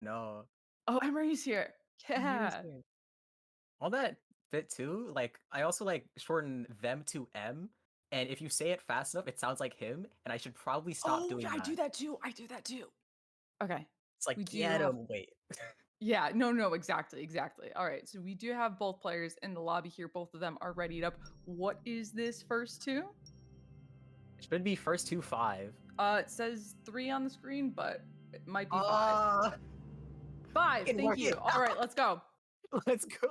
No. Oh, Emery's here. Emiri's Yeah. here. On that bit too, like, I also, like, shorten them to M, and if you say it fast enough, it sounds like him, and I should probably stop Oh, yeah, doing I do that. that too. I do that too. Okay. It's like, We do "Get have him!" Wait. Yeah, no, no, exactly, exactly. All right, so we do have both players in the lobby here. Both of them are readied up. What is this first two? It should be first 2, 5. It says 3 on the screen, but it might be 5. Ah, 5, fucking thank work you. it All right, out. let's go. Let's go.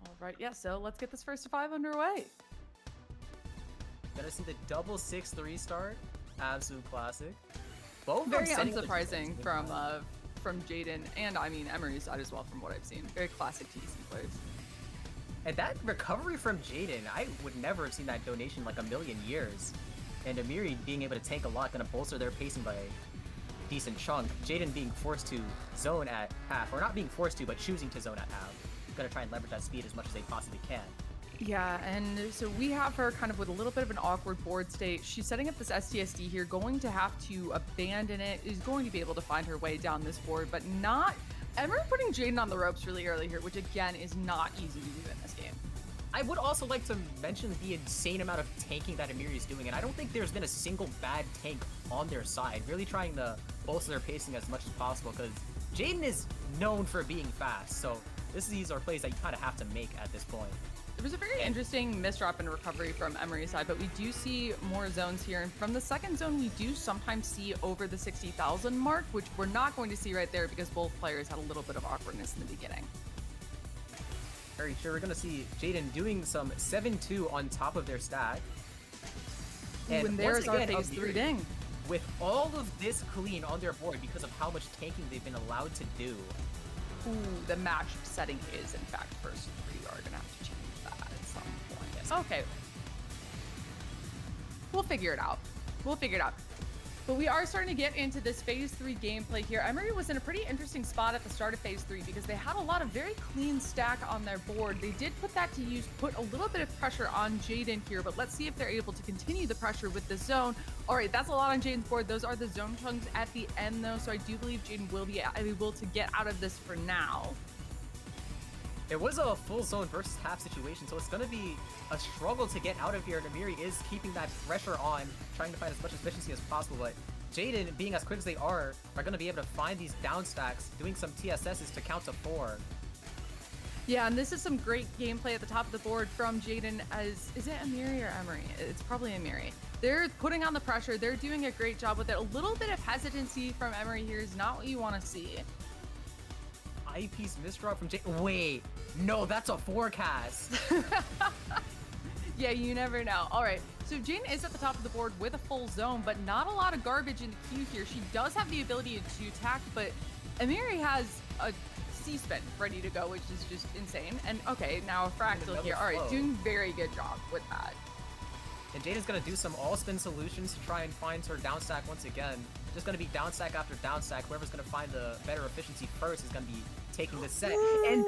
All right, yeah, so let's get this first to 5 underway. Gonna see the double 6-3 start. Absolute classic. Both of them Very setting up the trends at unsurprising the same time. from Jayden and I mean Emery's side as well from what I've seen. Very classic TC plays. And that recovery from Jayden, I would never have seen that donation like a million years. And Emiri being able to tank a lot, gonna bolster their pacing by a decent chunk. Jayden being forced to zone at half, or not being forced to, but choosing to zone at half. Gonna try and leverage that speed as much as they possibly can. Yeah, and so we have her kind of with a little bit of an awkward board state. She's setting up this STSD here, going to have to abandon it, is going to be able to find her way down this board, but not. Emery putting Jayden on the ropes really early here, which again is not easy to do in this game. I would also like to mention the insane amount of tanking that Emiri is doing, and I don't think there's been a single bad tank on their side, really trying to bolster their pacing as much as possible, because Jayden is known for being fast, so these are plays that you kind of have to make at this point. It was a very interesting misdrop and recovery from Emery's side, but we do see more zones here. And from the second zone, we do sometimes see over the 60,000 mark, which we're not going to see right there because both players had a little bit of awkwardness in the beginning. Very sure we're going to see Jayden doing some 7-2 on top of their stack. And there's our phase 3 ding. With all of this clean on their board because of how much tanking they've been allowed to do. Ooh, the match setting is, in fact, first 3. We are going to have to change that at some point. Yes. Okay. We'll figure it out. We'll figure it out. But we are starting to get into this phase 3 gameplay here. Emiri was in a pretty interesting spot at the start of phase 3 because they had a lot of very clean stack on their board. They did put that to use, put a little bit of pressure on Jayden here, but let's see if they're able to continue the pressure with the zone. All right, that's a lot on Jayden's board. Those are the zone chunks at the end, though, so I do believe Jayden will be able to get out of this for now. It was a full zone versus half situation, so it's going to be a struggle to get out of here, and Emiri is keeping that pressure on, trying to find as much efficiency as possible, but Jayden, being as quick as they are going to be able to find these down stacks, doing some TSSs to count to 4. Yeah, and this is some great gameplay at the top of the board from Jayden as, is it Emiri or Emery? It's probably Emiri. They're putting on the pressure. They're doing a great job with it. A little bit of hesitancy from Emery here is not what you want to see. Eyepiece misdrop from Jayden. Wait, no, that's a forecast. Yeah, you never know. All right, so Jayden is at the top of the board with a full zone, but not a lot of garbage in the queue here. She does have the ability to attack, but Emiri has a C-spin ready to go, which is just insane. And okay, now a fractal here. All right, doing very good job with that. And Jayden's going to do some all-spin solutions to try and find her down stack once again. Just going to be down stack after down stack. Whoever's going to find the better efficiency first is going to be taking the set. And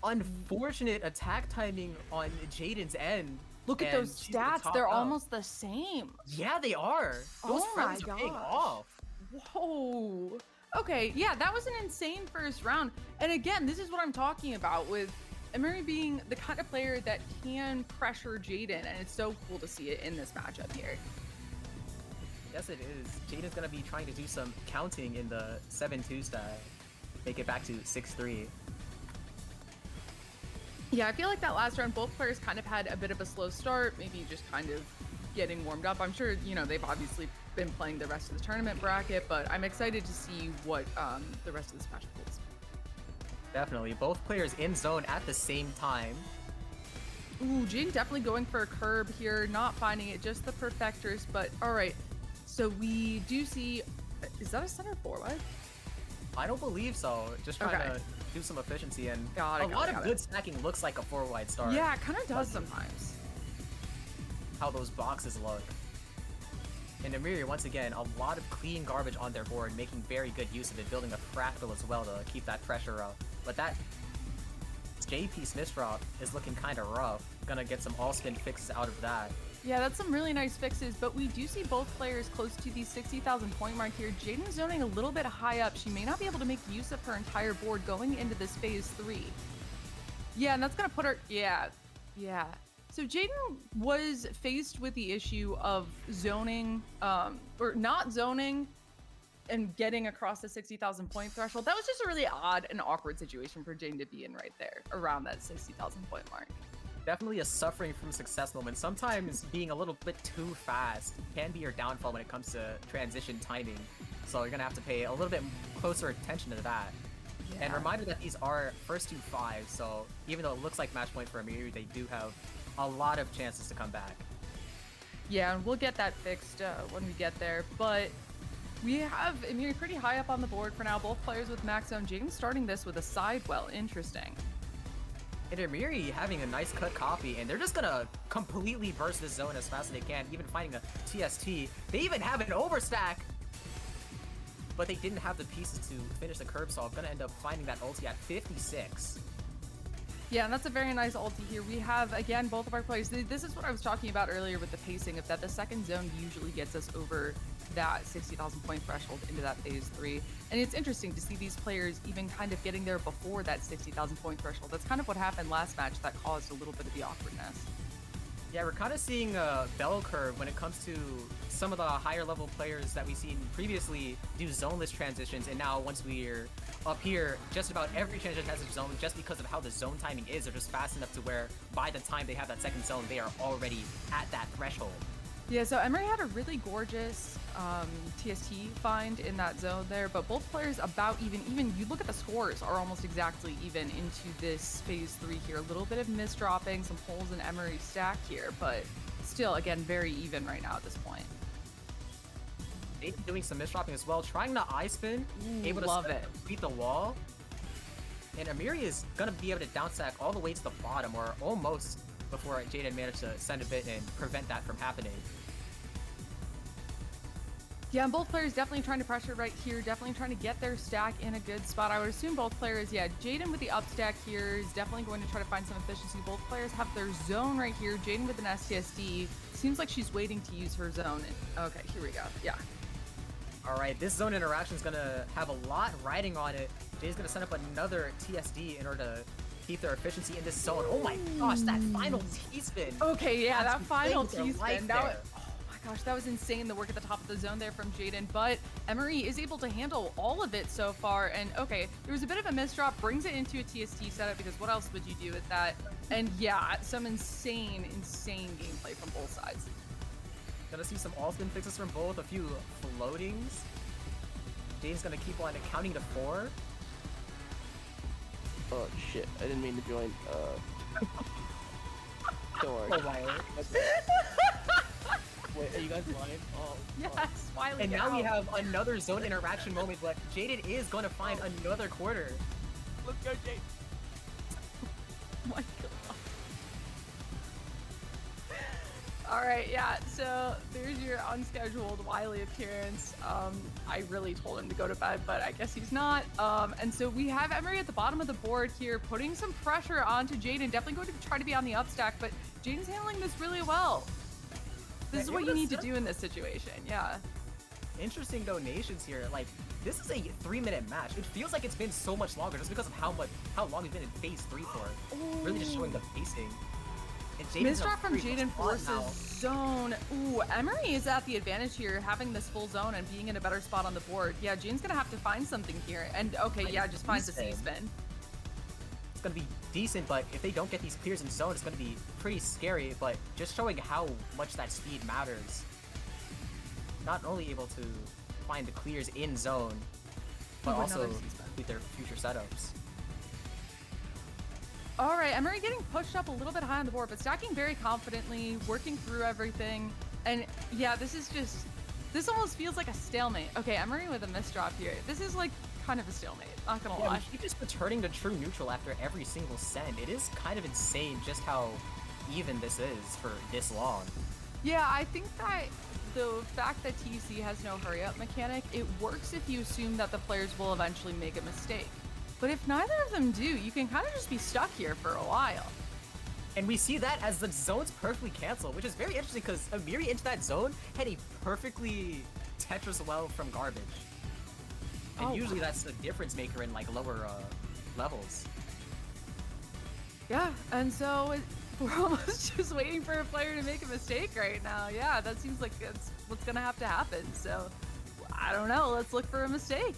unfortunate attack timing on Jayden's end. Look at those stats. They're almost the same. Yeah, they are. Those friends are paying off. Whoa. Okay, yeah, that was an insane first round. And again, this is what I'm talking about with Emiri being the kind of player that can pressure Jayden, and it's so cool to see it in this matchup here. Yes, it is. Jayden's going to be trying to do some counting in the 7-2 stack. Make it back to 6-3. Yeah, I feel like that last round, both players kind of had a bit of a slow start, maybe just kind of getting warmed up. I'm sure, you know, they've obviously been playing the rest of the tournament bracket, but I'm excited to see what the rest of this matchup holds. Definitely. Both players in zone at the same time. Ooh, Jayden definitely going for a curb here, not finding it, just the perfectors, but all right. So we do see, is that a center forward? I don't believe so. Just trying to do some efficiency, and a lot of good stacking looks like a 4-wide start. Yeah, it kind of does sometimes. How those boxes look. And Emiri, once again, a lot of clean garbage on their board, making very good use of it, building a fractal as well to keep that pressure up. But that J-piece misdrop is looking kind of rough. Gonna get some all-spin fixes out of that. Yeah, that's some really nice fixes, but we do see both players close to the 60,000 point mark here. Jayden zoning a little bit high up. She may not be able to make use of her entire board going into this phase 3. Yeah, and that's going to put her... Yeah. So Jayden was faced with the issue of zoning, or not zoning, and getting across the 60,000 point threshold. That was just a really odd and awkward situation for Jayden to be in right there, around that 60,000 point mark. Definitely a suffering from success moment. Sometimes being a little bit too fast can be your downfall when it comes to transition timing. So you're gonna have to pay a little bit closer attention to that. Yeah. And reminder that these are first 2-5, so even though it looks like match point for Emiri, they do have a lot of chances to come back. Yeah, and we'll get that fixed when we get there, but we have Emiri pretty high up on the board for now. Both players with max zone. Jayden starting this with a sidewell. Interesting. And Emiri having a nice cut copy, and they're just gonna completely burst this zone as fast as they can, even finding a TST. They even have an overstack! But they didn't have the pieces to finish the curve solve. Gonna end up finding that ulti at 56. Yeah, and that's a very nice ulti here. We have, again, both of our players. This is what I was talking about earlier with the pacing, of that the second zone usually gets us over that 60,000 point threshold into that phase 3. And it's interesting to see these players even kind of getting there before that 60,000 point threshold. That's kind of what happened last match that caused a little bit of the awkwardness. Yeah, we're kind of seeing a bell curve when it comes to some of the higher level players that we've seen previously do zoneless transitions, and now once we're up here, just about every transition has a zone just because of how the zone timing is. They're just fast enough to where by the time they have that second zone, they are already at that threshold. Yeah, so Emiri had a really gorgeous TST find in that zone there, but both players about even you look at the scores are almost exactly even into this phase 3 here. A little bit of misdropping, some holes in Emiri's stack here, but still, again, very even right now at this point. Jayden doing some misdropping as well, trying to eye spin, able to beat the wall. And Emiri is gonna be able to down stack all the way to the bottom, or almost, before Jayden managed to send a bit and prevent that from happening. Yeah, and both players definitely trying to pressure right here, definitely trying to get their stack in a good spot. I would assume both players, yeah, Jayden with the up stack here is definitely going to try to find some efficiency. Both players have their zone right here. Jayden with an STSD. Seems like she's waiting to use her zone. Okay, here we go. Yeah. All right, this zone interaction is going to have a lot riding on it. Jay's going to send up another TSD in order to keep their efficiency in this zone. Oh my gosh, that final T-spin. Okay, yeah, that final T-spin. Gosh, that was insane, the work at the top of the zone there from Jayden, but Emiri is able to handle all of it so far. And okay, there was a bit of a misdrop, brings it into a TST setup, because what else would you do with that? And yeah, some insane gameplay from both sides. Gonna see some all-spin fixes from both, a few floatings. Jayden's gonna keep on counting to 4. Oh shit, I didn't mean to join. Don't worry. Oh, Wiley. Wait, are you guys live? Oh, yes, Wiley. And now we have another zone interaction moment, but Jayden is going to find another quarter. Let's go, Jayden. Oh my god. All right, yeah, so there's your unscheduled Wiley appearance. I really told him to go to bed, but I guess he's not. And so we have Emiri at the bottom of the board here, putting some pressure onto Jayden. Definitely going to try to be on the up stack, but Jayden's handling this really well. This is what you need to do in this situation, yeah. Interesting donations here. Like, this is a 3-minute match. It feels like it's been so much longer just because of how long it's been in phase 3 for. Ooh. Really just showing the pacing. Misdrop from Jayden forces zone. Ooh, Emiri is at the advantage here, having this full zone and being in a better spot on the board. Yeah, Jayden's gonna have to find something here. And okay, yeah, just finds a C-spin. It's gonna be decent, but if they don't get these clears in zone, it's gonna be pretty scary, but just showing how much that speed matters. Not only able to find the clears in zone, but also with their future setups. All right, Emiri getting pushed up a little bit high on the board, but stacking very confidently, working through everything. And yeah, this almost feels like a stalemate. Okay, Emiri with a misdrop here. This is like kind of a stalemate, not gonna lie. Keep just returning to true neutral after every single send. It is kind of insane just how even this is for this long. Yeah, I think that the fact that TC has no hurry up mechanic, it works if you assume that the players will eventually make a mistake. But if neither of them do, you can kind of just be stuck here for a while. And we see that as the zone's perfectly canceled, which is very interesting because Emiri into that zone had a perfectly Tetris well from garbage. And usually that's a difference maker in like lower levels. Yeah, and so we're almost just waiting for a player to make a mistake right now. Yeah, that seems like that's what's gonna have to happen. So I don't know. Let's look for a mistake.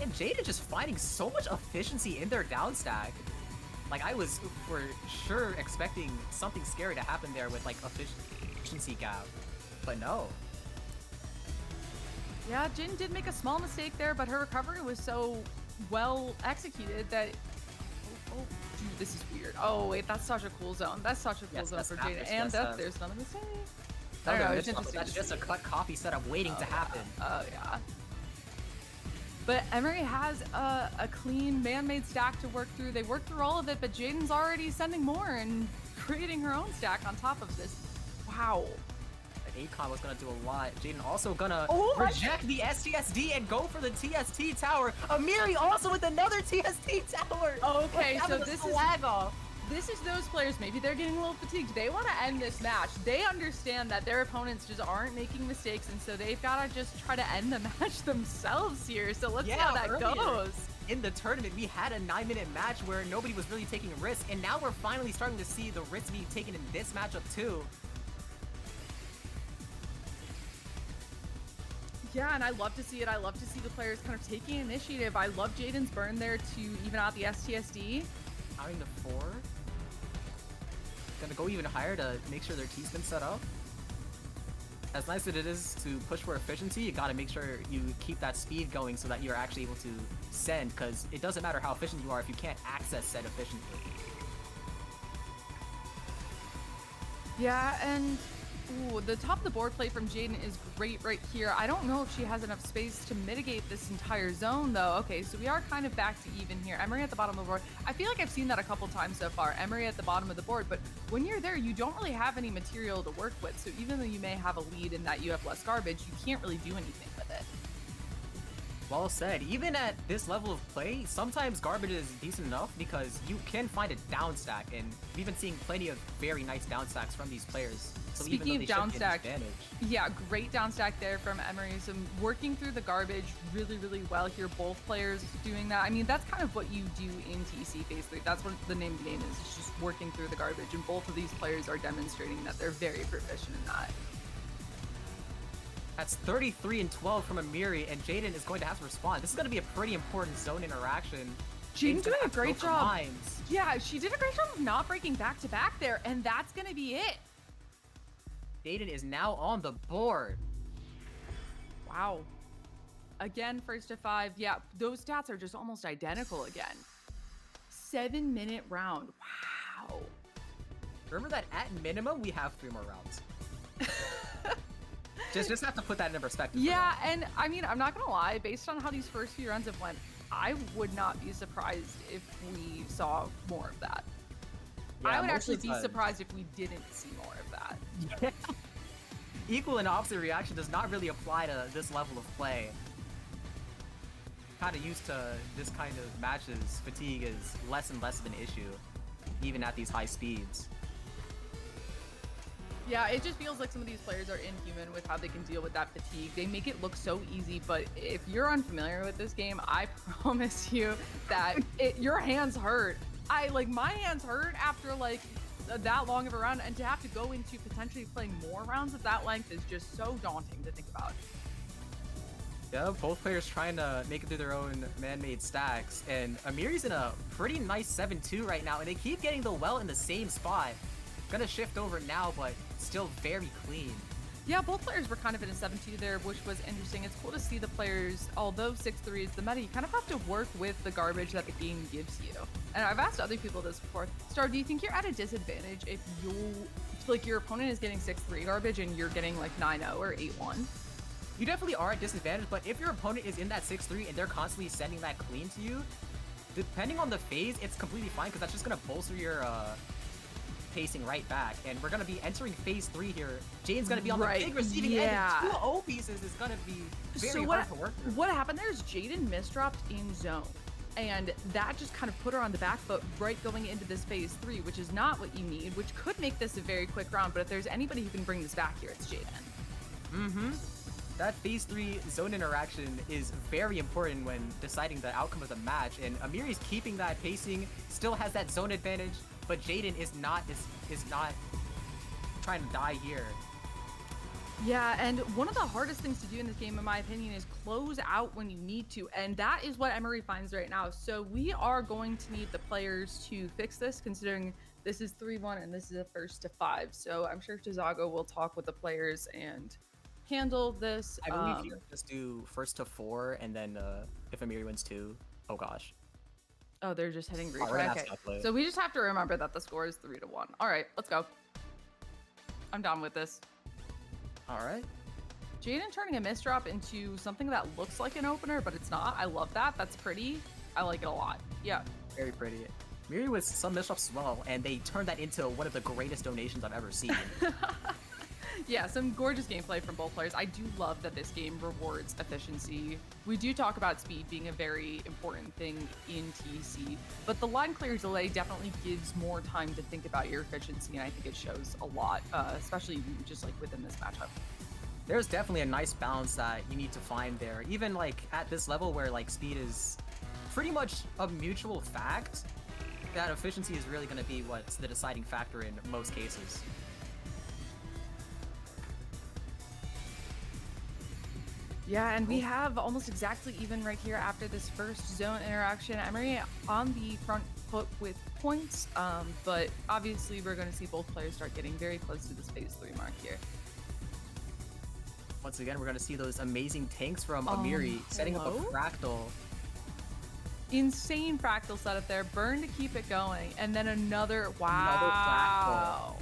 And Jayden just finding so much efficiency in their down stack. Like, I was for sure expecting something scary to happen there with, like, efficiency gap. But no. Yeah, Jin did make a small mistake there, but her recovery was so well executed that... Oh, dude, this is weird. Oh, wait, that's such a cool zone. That's such a cool zone for Jayden. And there's not a mistake. I don't know, it's interesting. That's just a cut copy setup waiting to happen. Oh, yeah. But Emiri has a clean man-made stack to work through. They worked through all of it, but Jayden's already sending more and creating her own stack on top of this. Wow. Akon was gonna do a lot. Jayden also gonna reject the STSD and go for the TST tower. Emiri also with another TST tower. Okay, so this is lag off. This is those players, maybe they're getting a little fatigued. They want to end this match. They understand that their opponents just aren't making mistakes, and so they've got to just try to end the match themselves here. So let's see how that goes. In the tournament, we had a 9-minute match where nobody was really taking a risk, and now we're finally starting to see the risk being taken in this matchup too. Yeah, and I love to see it. I love to see the players kind of taking initiative. I love Jayden's burn there to even out the STSD. Powering the 4. Gonna go even higher to make sure their T's been set up. As nice as it is to push for efficiency, you gotta make sure you keep that speed going so that you're actually able to send, because it doesn't matter how efficient you are if you can't access said efficiently. Yeah, and ooh, the top of the board play from Jayden is great right here. I don't know if she has enough space to mitigate this entire zone, though. Okay, so we are kind of back to even here. Emiri at the bottom of the board. I feel like I've seen that a couple times so far. Emiri at the bottom of the board, but when you're there, you don't really have any material to work with. So even though you may have a lead in that you have less garbage, you can't really do anything with it. Well said. Even at this level of play, sometimes garbage is decent enough because you can find a down stack, and we've been seeing plenty of very nice down stacks from these players. So Speaking of down stack, yeah, great down stack there from Emiri. So working through the garbage really, really well here. Both players doing that. I mean, that's kind of what you do in TC Phase 3. That's what the name of the game is. It's just working through the garbage. And both of these players are demonstrating that they're very proficient in that. That's 33 and 12 from Emiri, and Jayden is going to have to respond. This is going to be a pretty important zone interaction. Jayden's doing a great job. Yeah, she did a great job of not breaking back to back there, and that's going to be it. Jayden is now on the board. Wow. Again, first to 5. Yeah, those stats are just almost identical again. 7-minute round. Wow. Remember that at minimum, we have 3 more rounds. Just have to put that into perspective. Yeah, and I mean, I'm not gonna lie, based on how these first few rounds have went, I would not be surprised if we saw more of that. Yeah, I would actually be surprised if we didn't see more of that. Yeah. Equal and opposite reaction does not really apply to this level of play. Kind of used to this kind of matches, fatigue is less and less of an issue, even at these high speeds. Yeah, it just feels like some of these players are inhuman with how they can deal with that fatigue. They make it look so easy, but if you're unfamiliar with this game, I promise you that your hands hurt. My hands hurt after like that long of a round, and to have to go into potentially playing more rounds of that length is just so daunting to think about. Yeah, both players trying to make it through their own man-made stacks, and Emiri's in a pretty nice 7-2 right now, and they keep getting the well in the same spot. Gonna shift over now, but still very clean. Yeah, both players were kind of in a 7-2 there, which was interesting. It's cool to see the players, although 6-3 is the meta, you kind of have to work with the garbage that the game gives you. And I've asked other people this before. Star, do you think you're at a disadvantage if your opponent is getting 6-3 garbage and you're getting like 9-0 or 8-1? You definitely are at disadvantage, but if your opponent is in that 6-3 and they're constantly sending that clean to you, depending on the phase, it's completely fine because that's just gonna bolster your pacing right back, and we're gonna be entering phase 3 here. Jayden's gonna be on the big receiving end, and 2 O pieces is gonna be very hard to work through. What happened there is Jayden misdropped in zone. And that just kind of put her on the back foot right going into this phase 3, which is not what you need, which could make this a very quick round. But if there's anybody who can bring this back here, it's Jayden. That phase 3 zone interaction is very important when deciding the outcome of the match, and Emiri's keeping that pacing, still has that zone advantage, but Jayden is not trying to die here. Yeah, and one of the hardest things to do in this game, in my opinion, is close out when you need to, and that is what Emiri finds right now. So we are going to need the players to fix this, considering this is 3-1 and this is a first to 5. So I'm sure Tizago will talk with the players and handle this. I believe you just do first to 4, and then if Emiri wins 2, oh gosh. Oh, they're just hitting we're retry. gonna Okay, stop play. so we just have to remember that the score is 3-1. All right, let's go. I'm done with this. All right. Jayden turning a misdrop into something that looks like an opener, but it's not. I love that. That's pretty. I like it a lot. Yeah. Very pretty. Emiri with some misdrops as well, and they turned that into one of the greatest donations I've ever seen. Yeah, some gorgeous gameplay from both players. I do love that this game rewards efficiency. We do talk about speed being a very important thing in TC, but the line clear delay definitely gives more time to think about your efficiency, and I think it shows a lot, especially just like within this matchup. There's definitely a nice balance that you need to find there. Even like at this level where like speed is pretty much a mutual fact, that efficiency is really going to be what's the deciding factor in most cases. Yeah, and we have almost exactly even right here after this first zone interaction. Emiri on the front foot with points, but obviously we're going to see both players start getting very close to this phase 3 mark here. Once again, we're going to see those amazing tanks from Emiri setting up a fractal. Insane fractal setup there. Burn to keep it going. And then another, wow. Another fractal.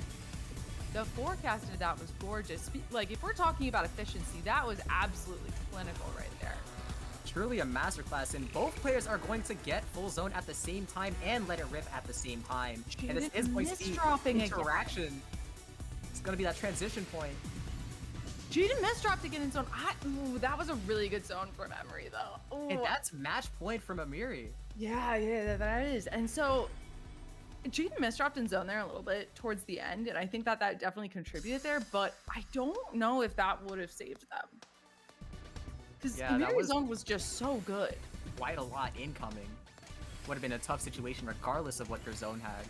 The forecast of that was gorgeous. Like, if we're talking about efficiency, that was absolutely clinical right there. Truly a masterclass, and both players are going to get full zone at the same time and let it rip at the same time. And this is going to be interaction. It's going to be that transition point. Jayden misdropped again in zone. Ooh, that was a really good zone from Emiri, though. Ooh. And that's match point from Emiri. Yeah, that is. And so Jayden misdropped in zone there a little bit towards the end, and I think that definitely contributed there, but I don't know if that would have saved them. Because Emiri's zone was just so good. Quite a lot incoming. Would have been a tough situation regardless of what your zone had.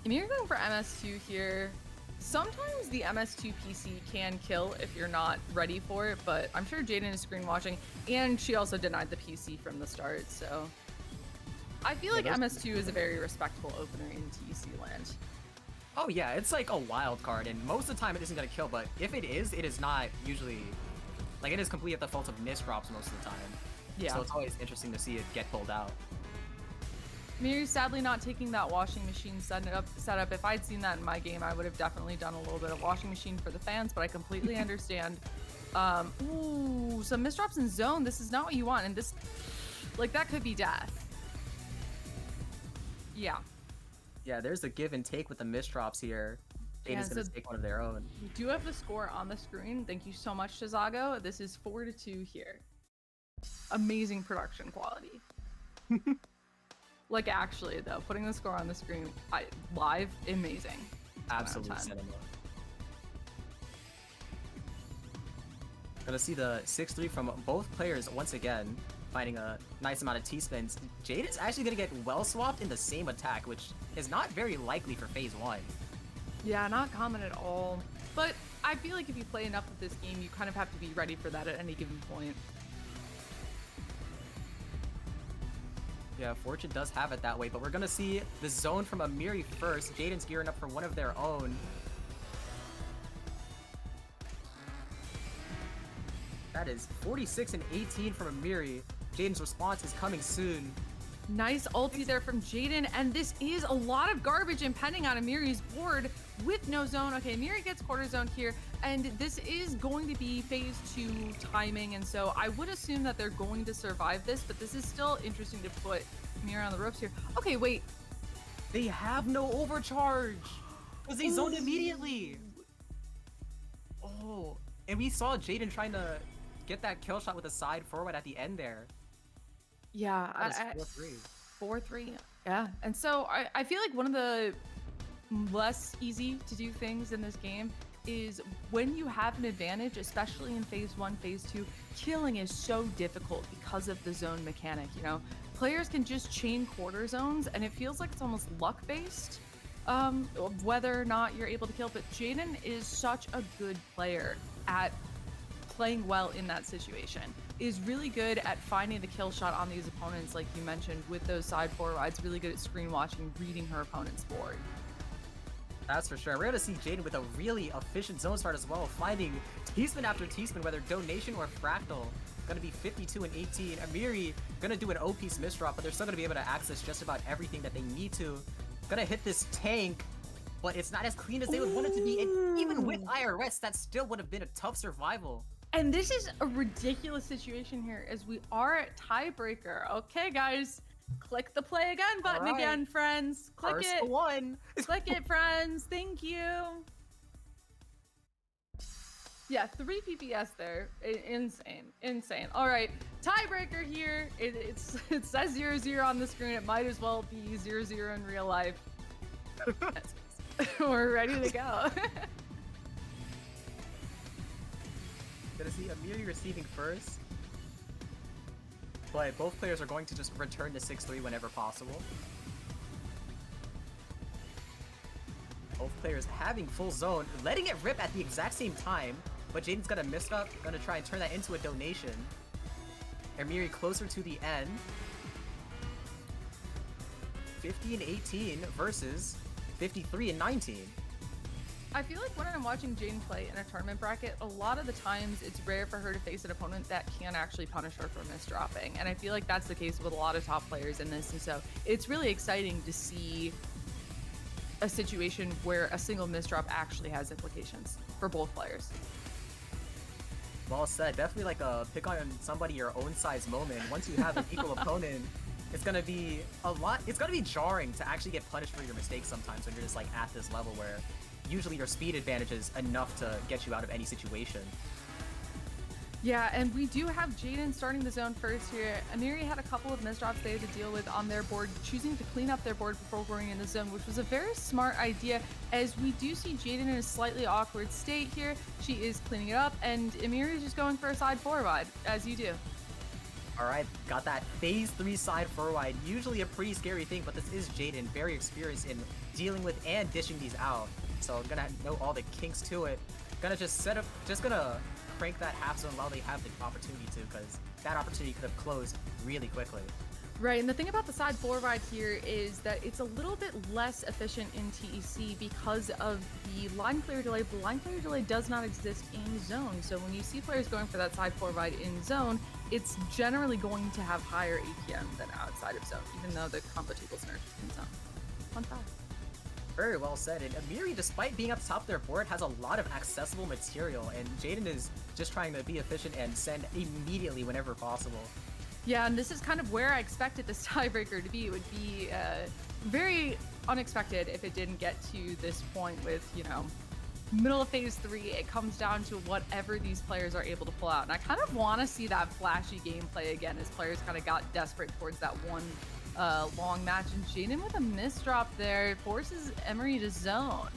Emiri going for MS2 here. Sometimes the MS2 PC can kill if you're not ready for it, but I'm sure Jayden is screen watching, and she also denied the PC from the start, so I feel like MS2 is a very respectable opener in TC land. Oh yeah, it's like a wild card, and most of the time it isn't going to kill, but if it is not usually, like it is completely at the fault of misdrops most of the time. Yeah. So it's always interesting to see it get pulled out. Emiri sadly not taking that washing machine setup. If I'd seen that in my game, I would have definitely done a little bit of washing machine for the fans, but I completely understand. Ooh, some misdrops in zone. This is not what you want, and this, like, that could be death. Yeah. Yeah, there's a give and take with the misdrops here. Jayden's going to take one of their own. We do have the score on the screen. Thank you so much, Tizago. This is 4-2 here. Amazing production quality. Like, actually, though, putting the score on the screen live, amazing. Absolute cinema. Gonna see the 6-3 from both players once again, finding a nice amount of T-spins. Jayden's actually gonna get well swapped in the same attack, which is not very likely for phase 1. Yeah, not common at all. But I feel like if you play enough of this game, you kind of have to be ready for that at any given point. Yeah, Fortune does have it that way, but we're gonna see the zone from Emiri first. Jayden's gearing up for one of their own. That is 46 and 18 from Emiri. Jayden's response is coming soon. Nice ulti there from Jayden, and this is a lot of garbage impending on Emiri's board with no zone. Okay, Emiri gets quarter zone here, and this is going to be phase 2 timing, and so I would assume that they're going to survive this, but this is still interesting to put Emiri on the ropes here. Okay, wait. They have no overcharge because they zoned immediately. Oh, and we saw Jayden trying to get that kill shot with a side forward at the end there. Yeah, That is 4-3. 4-3. Yeah, and so I feel like one of the less easy to do things in this game is when you have an advantage, especially in phase 1, phase 2, killing is so difficult because of the zone mechanic, you know? Players can just chain quarter zones and it feels like it's almost luck based of whether or not you're able to kill, but Jayden is such a good player at playing well in that situation, is really good at finding the kill shot on these opponents, like you mentioned, with those side forwards, really good at screen watching, reading her opponent's board. That's for sure. We're going to see Jayden with a really efficient zone start as well, finding T-spin after T-spin, whether donation or fractal. Going to be 52 and 18. Emiri going to do an O-piece misdrop, but they're still going to be able to access just about everything that they need to. Going to hit this tank, but it's not as clean as they would want it to be. And even with IRS, that still would have been a tough survival. And this is a ridiculous situation here as we are at tiebreaker. Okay, guys, click the play again button again, friends. Click First it. one. Click it, friends. Thank you. Yeah, 3 PPS there. Insane. Insane. All right, tiebreaker here. It says 0-0 on the screen. It might as well be 0-0 in real life. We're ready to go. Gonna see Emiri receiving first, but both players are going to just return to 6-3 whenever possible. Both players having full zone, letting it rip at the exact same time, but Jayden's got a misstep, gonna try and turn that into a donation. Emiri closer to the end. 50 and 18 versus 53 and 19. I feel like when I'm watching Jayden play in a tournament bracket, a lot of the times it's rare for her to face an opponent that can actually punish her for misdropping. And I feel like that's the case with a lot of top players in this. And so it's really exciting to see a situation where a single misdrop actually has implications for both players. Well said. Definitely like a pick on somebody your own size moment. Once you have an equal opponent, it's gonna be it's gonna be jarring to actually get punished for your mistakes sometimes when you're just like at this level where usually your speed advantage is enough to get you out of any situation. Yeah, and we do have Jayden starting the zone first here. Emiri had a couple of misdrops they had to deal with on their board, choosing to clean up their board before going in the zone, which was a very smart idea, as we do see Jayden in a slightly awkward state here. She is cleaning it up, and Emiri is just going for a side forward, as you do. All right, got that phase 3 side forward. Usually a pretty scary thing, but this is Jayden, very experienced in dealing with and dishing these out. So I'm gonna know all the kinks to it. Gonna just gonna crank that half zone while they have the opportunity to, because that opportunity could have closed really quickly. Right, and the thing about the side forward here is that it's a little bit less efficient in TEC because of the line clear delay. The line clear delay does not exist in zone, so when you see players going for that side forward in zone, it's generally going to have higher APM than outside of zone, even though the combo table's nerfed in zone. Fun fact. Very well said. And Emiri, despite being at the top of their board, has a lot of accessible material, and Jayden is just trying to be efficient and send immediately whenever possible. Yeah, and this is kind of where I expected this tiebreaker to be. It would be very unexpected if it didn't get to this point with, you know, middle of phase 3. It comes down to whatever these players are able to pull out. And I kind of want to see that flashy gameplay again as players kind of got desperate towards that one long match. And Jayden with a misdrop there forces Emiri to zone.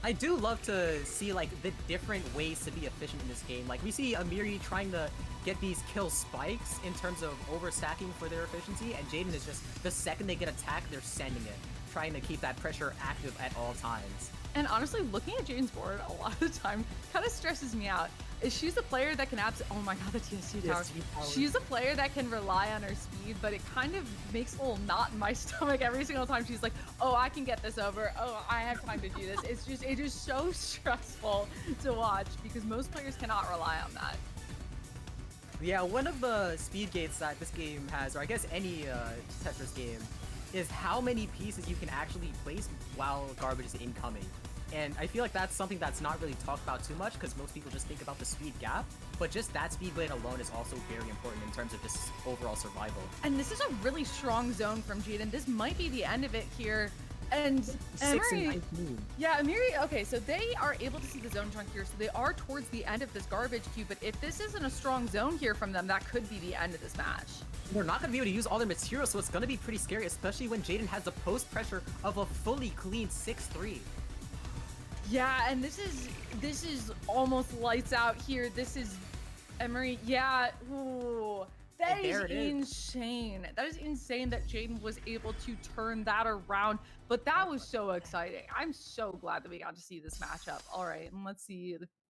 I do love to see like the different ways to be efficient in this game. Like we see Emiri trying to get these kill spikes in terms of overstacking for their efficiency, and Jayden is just, the second they get attacked, they're sending it, trying to keep that pressure active at all times. And honestly, looking at Jayden's board a lot of the time kind of stresses me out. She's a player that can oh my god, the TST tower. She's a player that can rely on her speed, but it kind of makes a little knot in my stomach every single time she's like, oh, I can get this over. Oh, I have time to do this. It is so stressful to watch because most players cannot rely on that. Yeah, one of the speed gates that this game has, or I guess any Tetris game, is how many pieces you can actually place while garbage is incoming. And I feel like that's something that's not really talked about too much because most people just think about the speed gap, but just that speed blade alone is also very important in terms of just overall survival. And this is a really strong zone from Jayden. This might be the end of it here And 6 and Emiri, 19. yeah, Emiri, okay, so they are able to see the zone chunk here, so they are towards the end of this garbage queue, but if this isn't a strong zone here from them, that could be the end of this match. They're not going to be able to use all their materials, so it's going to be pretty scary, especially when Jayden has the post pressure of a fully clean 6-3. Yeah, and this is almost lights out here. This is Emiri. Yeah, ooh, that is insane. That is insane that Jayden was able to turn that around. But that was so exciting. I'm so glad that we got to see this matchup. All right, and let's see.